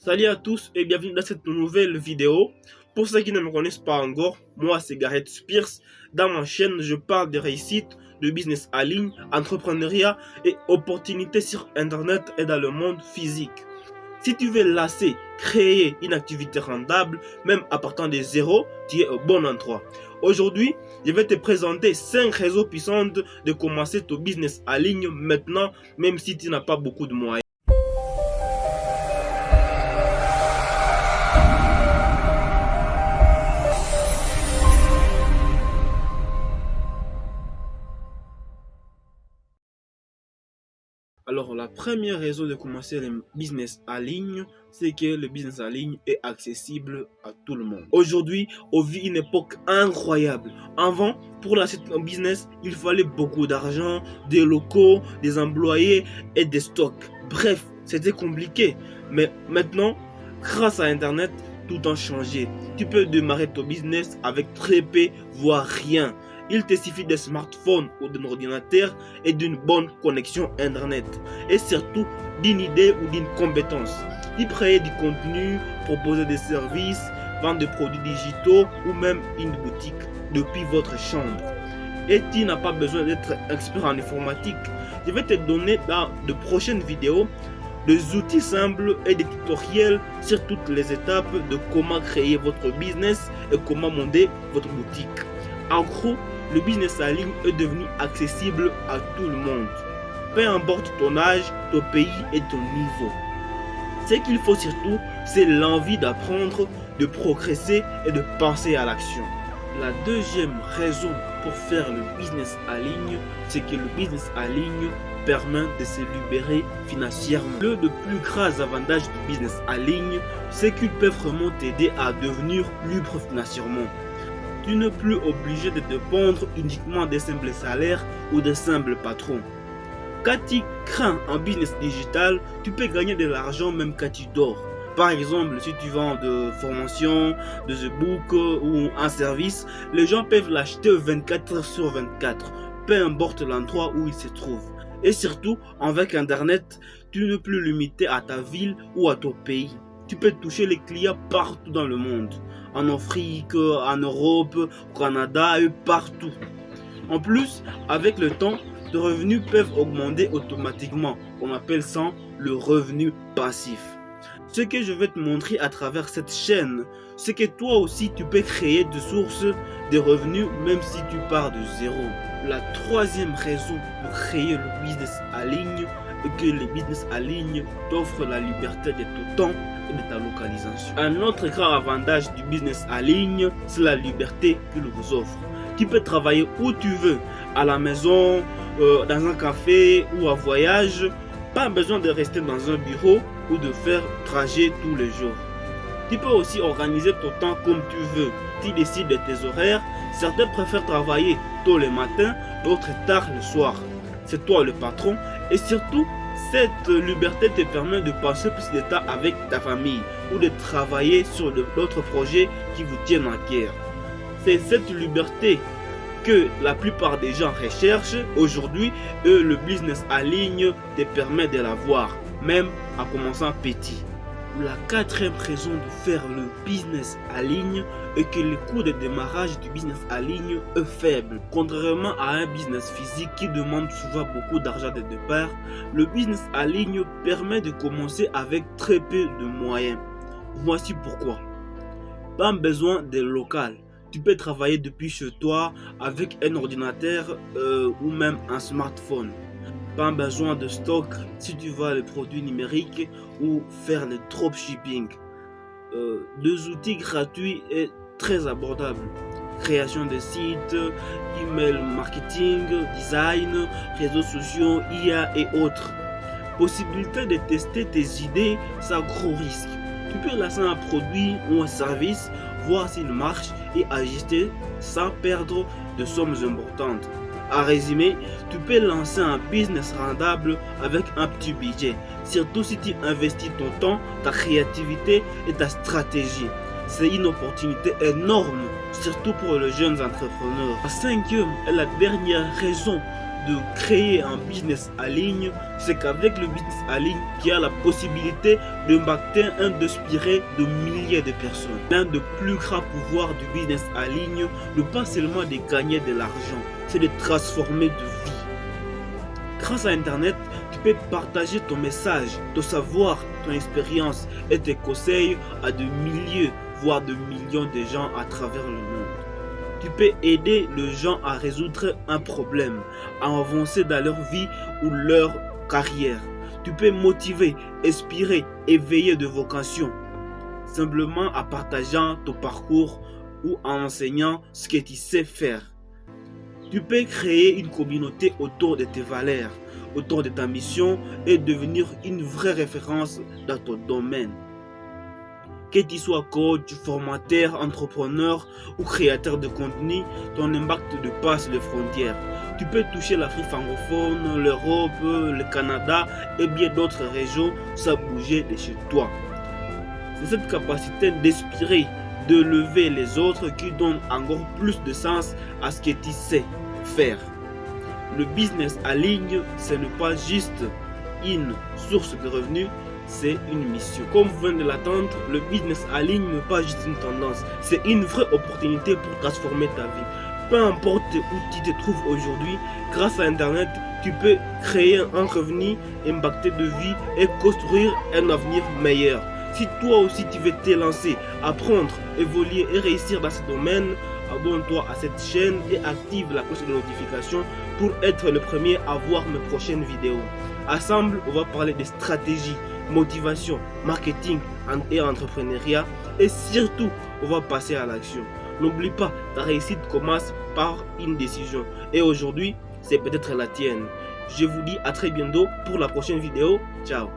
Salut à tous et bienvenue dans cette nouvelle vidéo. Pour ceux qui ne me connaissent pas encore, moi c'est Gareth Spears. Dans ma chaîne, je parle de réussite, de business en ligne, entrepreneuriat et opportunités sur internet et dans le monde physique. Si tu veux lancer, créer une activité rentable, même à partant de zéro, tu es au bon endroit. Aujourd'hui, je vais te présenter 5 réseaux puissants de commencer ton business en ligne maintenant, même si tu n'as pas beaucoup de moyens. Alors, la première raison de commencer le business en ligne, c'est que le business en ligne est accessible à tout le monde. Aujourd'hui, on vit une époque incroyable. Avant, pour lancer un business, il fallait beaucoup d'argent, des locaux, des employés et des stocks. Bref, c'était compliqué. Mais maintenant, grâce à Internet, tout a changé. Tu peux démarrer ton business avec très peu, voire rien. Il te suffit d'un smartphone ou d'un ordinateur et d'une bonne connexion Internet. Et surtout d'une idée ou d'une compétence. Tu créer du contenu, proposer des services, vendre des produits digitaux ou même une boutique depuis votre chambre. Et tu n'as pas besoin d'être expert en informatique. Je vais te donner dans de prochaines vidéos des outils simples et des tutoriels sur toutes les étapes de comment créer votre business et comment monter votre boutique. En gros, le business en ligne est devenu accessible à tout le monde, peu importe ton âge, ton pays et ton niveau. Ce qu'il faut surtout, c'est l'envie d'apprendre, de progresser et de penser à l'action. La deuxième raison pour faire le business en ligne, c'est que le business en ligne permet de se libérer financièrement. Le plus grands avantages du business en ligne, c'est qu'ils peuvent vraiment t'aider à devenir libre financièrement. Tu n'es plus obligé de dépendre uniquement des simples salaires ou des simples patrons. Quand tu crées un business digital, tu peux gagner de l'argent même quand tu dors. Par exemple, si tu vends de formations, des e-books ou un service, les gens peuvent l'acheter 24 heures sur 24, peu importe l'endroit où il se trouve. Et surtout, avec Internet, tu n'es plus limité à ta ville ou à ton pays. Tu peux toucher les clients partout dans le monde, en Afrique, en Europe, au Canada et partout. En plus, avec le temps, tes revenus peuvent augmenter automatiquement. On appelle ça le revenu passif. Ce que je vais te montrer à travers cette chaîne, c'est que toi aussi tu peux créer des sources de revenus même si tu pars de zéro. La troisième raison pour créer le business en ligne est que le business en ligne t'offre la liberté de ton temps et de ta localisation. Un autre grand avantage du business en ligne, c'est la liberté qu'il vous offre. Tu peux travailler où tu veux, à la maison, dans un café ou à voyage. Pas besoin de rester dans un bureau ou de faire trajet tous les jours. Tu peux aussi organiser ton temps comme tu veux. Tu décides de tes horaires. Certains préfèrent travailler tôt le matin, d'autres tard le soir. C'est toi le patron et surtout, cette liberté te permet de passer plus de temps avec ta famille ou de travailler sur d'autres projets qui vous tiennent à cœur. C'est cette liberté que la plupart des gens recherchent aujourd'hui et le business en ligne te permet de l'avoir, même en commençant petit. La quatrième raison de faire le business en ligne est que le coût de démarrage du business en ligne est faible. Contrairement à un business physique qui demande souvent beaucoup d'argent de départ, le business en ligne permet de commencer avec très peu de moyens. Voici pourquoi. Pas besoin de local. Tu peux travailler depuis chez toi avec un ordinateur ou même un smartphone. Pas besoin de stock si tu vends les produits numériques ou faire le dropshipping. Deux outils gratuits et très abordables. Création de sites, email marketing, design, réseaux sociaux, IA et autres. Possibilité de tester tes idées sans gros risque. Tu peux lancer un produit ou un service, voir s'il marche et ajuster sans perdre de sommes importantes. En résumé, tu peux lancer un business rentable avec un petit budget, surtout si tu investis ton temps, ta créativité et ta stratégie. C'est une opportunité énorme, surtout pour les jeunes entrepreneurs. La cinquième et la dernière raison de créer un business en ligne, c'est qu'avec le business en ligne, tu as la possibilité d'impacter et d'inspirer de milliers de personnes. L'un des plus grands pouvoirs du business en ligne, n'est pas seulement de gagner de l'argent, c'est de transformer de vie. Grâce à Internet, tu peux partager ton message, ton savoir, ton expérience et tes conseils à de milliers, voire de millions de gens à travers le monde. Tu peux aider les gens à résoudre un problème, à avancer dans leur vie ou leur carrière. Tu peux motiver, inspirer, éveiller de vocations, simplement en partageant ton parcours ou en enseignant ce que tu sais faire. Tu peux créer une communauté autour de tes valeurs, autour de ta mission et devenir une vraie référence dans ton domaine. Que tu sois coach, formateur, entrepreneur ou créateur de contenu, ton impact dépasse les frontières. Tu peux toucher l'Afrique francophone, l'Europe, le Canada et bien d'autres régions sans bouger de chez toi. C'est cette capacité d'inspirer, de lever les autres qui donne encore plus de sens à ce que tu sais faire. Le business en ligne, ce n'est pas juste une source de revenus, c'est une mission. Comme vous venez de l'attendre, le business en ligne n'est pas juste une tendance, c'est une vraie opportunité pour transformer ta vie. Peu importe où tu te trouves aujourd'hui, grâce à Internet, tu peux créer un revenu, impacter de vie et construire un avenir meilleur. Si toi aussi tu veux te lancer, apprendre, évoluer et réussir dans ce domaine, abonne-toi à cette chaîne et active la cloche de notification pour être le premier à voir mes prochaines vidéos. Ensemble, on va parler de stratégie, motivation, marketing et entrepreneuriat et surtout, on va passer à l'action. N'oublie pas, ta réussite commence par une décision et aujourd'hui, c'est peut-être la tienne. Je vous dis à très bientôt pour la prochaine vidéo. Ciao.